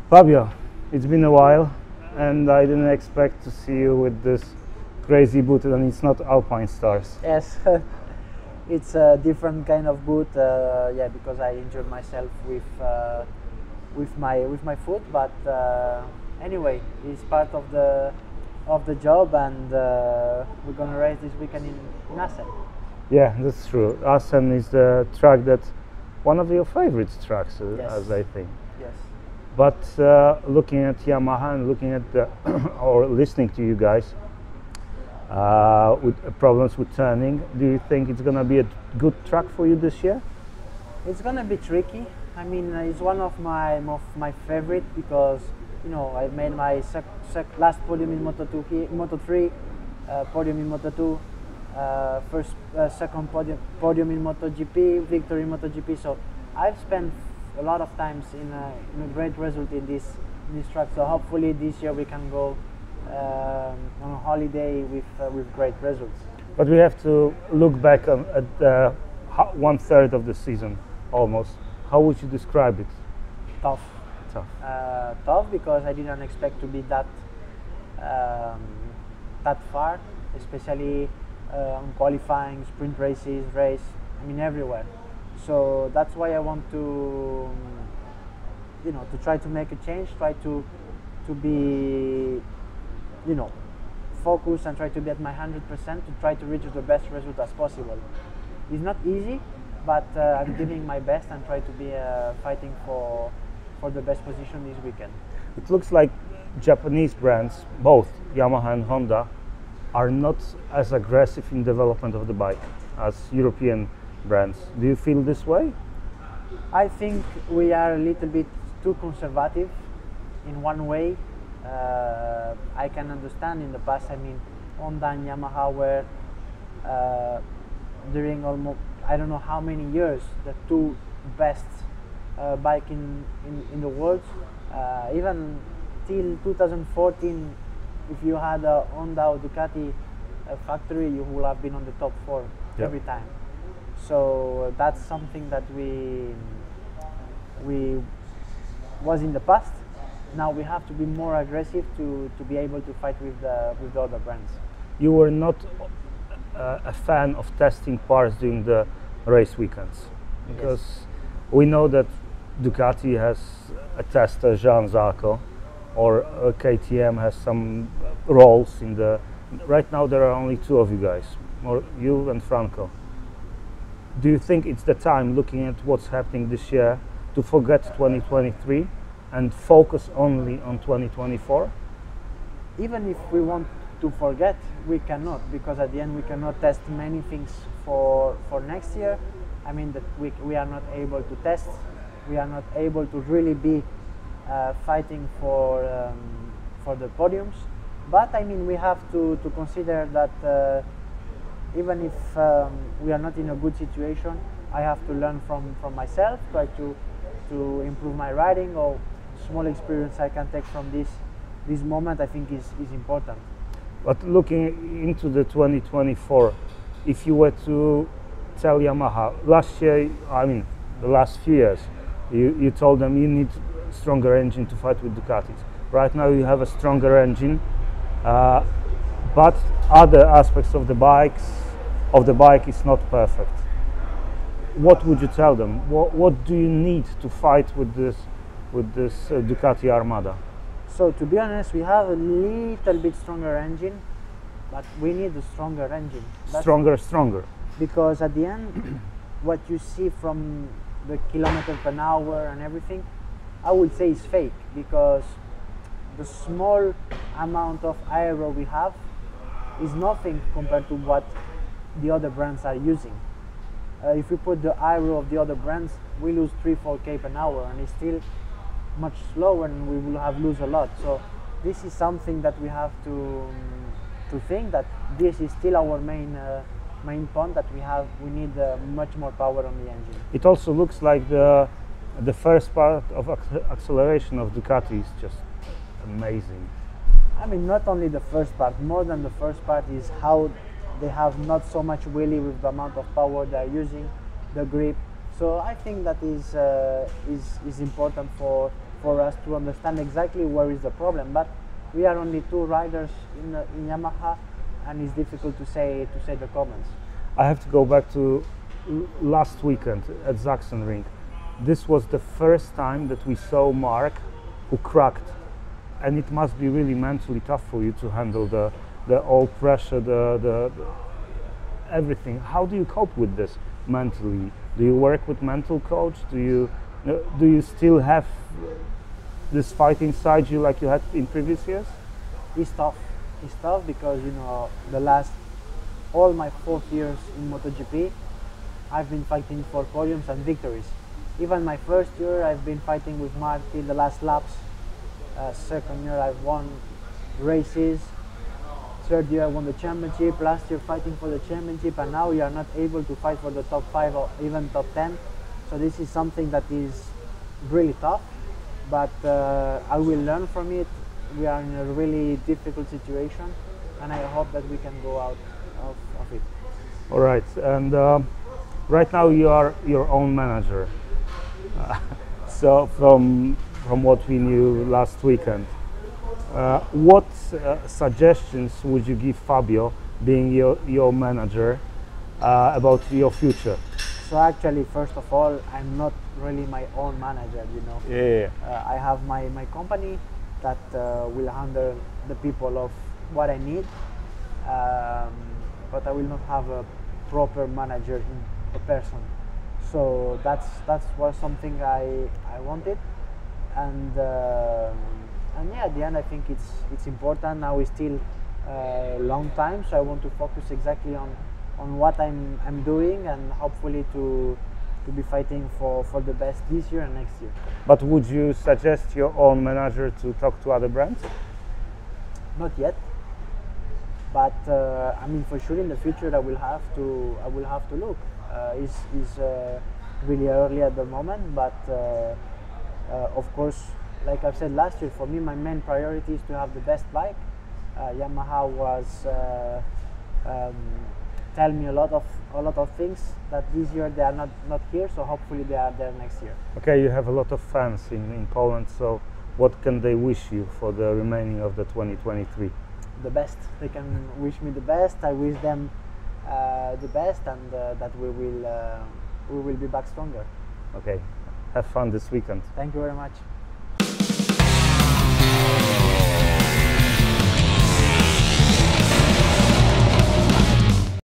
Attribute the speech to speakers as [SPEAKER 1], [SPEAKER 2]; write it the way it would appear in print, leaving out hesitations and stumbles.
[SPEAKER 1] Fabio, it's been a while and I didn't expect to see you with this crazy boot, and it's not Alpine Stars.
[SPEAKER 2] Yes, it's a different kind of boot. Yeah, because I injured myself with my foot. But anyway, it's part of the job, and we're gonna race this weekend in Assen.
[SPEAKER 1] Yeah, that's true. Assen is the track that one of your favorite tracks,
[SPEAKER 2] Yes.
[SPEAKER 1] as I think.
[SPEAKER 2] Yes.
[SPEAKER 1] But looking at Yamaha and looking at the or listening to you guys with problems with turning, do you think it's gonna be a good track for you this year?
[SPEAKER 2] It's gonna be tricky. I mean, it's one of my favorite because I made my last podium in Moto3, podium in Moto2, second podium in MotoGP, victory in MotoGP. So I've spent a lot of times in a great result in this track. So hopefully this year we can go on a holiday with great results.
[SPEAKER 1] But we have to look back at 1/3 of the season almost. How would you describe it?
[SPEAKER 2] Tough. Tough because I didn't expect to be that far, especially on qualifying, sprint races, I mean everywhere. So that's why I want to try to make a change, try to be focused and try to be at my 100% to try to reach the best result as possible. It's not easy, but I'm giving my best and try to be fighting for the best position this weekend.
[SPEAKER 1] It looks like Japanese brands, both Yamaha and Honda, are not as aggressive in development of the bike as European brands. Do you feel this way?
[SPEAKER 2] I think we are a little bit too conservative in one way. I can understand in the past, I mean, Honda and Yamaha were during almost, I don't know how many years, the two best bike in the world. Even till 2014, if you had a Honda or Ducati factory, you would have been on the top 4 every time. So that's something that we was in the past. Now we have to be more aggressive to be able to fight with the other brands.
[SPEAKER 1] You were not a fan of testing parts during the race weekends, because we know that Ducati has a tester, Jean Zarco, or KTM has some roles in the. Right now there are only two of you guys, or you and Franco. Do you think it's the time, looking at what's happening this year, to forget 2023 and focus only on 2024?
[SPEAKER 2] Even if we want to forget, we cannot, because at the end we cannot test many things for next year. I mean that we are not able to test, we are not able to really be fighting for the podiums. But I mean we have to consider that even if we are not in a good situation, I have to learn from myself, try to improve my riding, or small experience I can take from this moment, I think is important.
[SPEAKER 1] But looking into the 2024, if you were to tell Yamaha, last year, I mean the last few years, you told them you need stronger engine to fight with Ducatis. Right now you have a stronger engine, but other aspects of the bike is not perfect. What would you tell them? What do you need to fight with this Ducati Armada?
[SPEAKER 2] So to be honest, we have a little bit stronger engine, but we need a stronger engine.
[SPEAKER 1] Stronger.
[SPEAKER 2] Because at the end, what you see from the kilometer per hour and everything, I would say is fake, because the small amount of aero we have is nothing compared to what the other brands are using. If we put the aero of the other brands, we lose 3-4 km per hour, and it's still much slower, and we will have lose a lot. So this is something that we have to think that this is still our main point, that we need much more power on the engine.
[SPEAKER 1] It also looks like the first part of acceleration of Ducati is just amazing.
[SPEAKER 2] I mean, not only the first part, more than the first part is how they have not so much wheelie with the amount of power they are using, the grip. So I think that is important for for us to understand exactly where is the problem. But we are only 2 riders in Yamaha, and it's difficult to say the comments.
[SPEAKER 1] I have to go back to last weekend at Sachsenring. This was the first time that we saw Mark who cracked, and it must be really mentally tough for you to handle the all pressure, the everything. How do you cope with this mentally? Do you work with mental coach? Do you still have this fight inside you like you had in previous years?
[SPEAKER 2] It's tough. It's tough because, you know, all my 4 years in MotoGP, I've been fighting for podiums and victories. Even my first year, I've been fighting with Mark in the last laps. Second year, I've won races. Third year, I won the championship. Last year, fighting for the championship, and now we are not able to fight for the top 5 or even top 10. So this is something that is really tough, but I will learn from it. We are in a really difficult situation, and I hope that we can go out of it.
[SPEAKER 1] All right, and right now you are your own manager. So from what we knew last weekend, what suggestions would you give Fabio, being your manager, about your future?
[SPEAKER 2] So actually, first of all, I'm not really my own manager, you know.
[SPEAKER 1] Yeah.
[SPEAKER 2] I have my company that will handle the people of what I need, but I will not have a proper manager in a person. So that was something I wanted, and yeah, at the end I think it's important. Now it's still a long time, so I want to focus exactly on what I'm doing, and hopefully to be fighting for the best this year and next year.
[SPEAKER 1] But would you suggest your own manager to talk to other brands?
[SPEAKER 2] Not yet, but I mean, for sure in the future I will have to look. It's really early at the moment, but of course, like I've said last year, for me my main priority is to have the best bike. Yamaha was tell me a lot of things that this year they are not here, so hopefully they are there next year.
[SPEAKER 1] Okay, you have a lot of fans in Poland, so what can they wish you for the remaining of the 2023?
[SPEAKER 2] The best. They can wish me the best. I wish them the best, and that we will be back stronger.
[SPEAKER 1] Okay, have fun this weekend.
[SPEAKER 2] Thank you very much.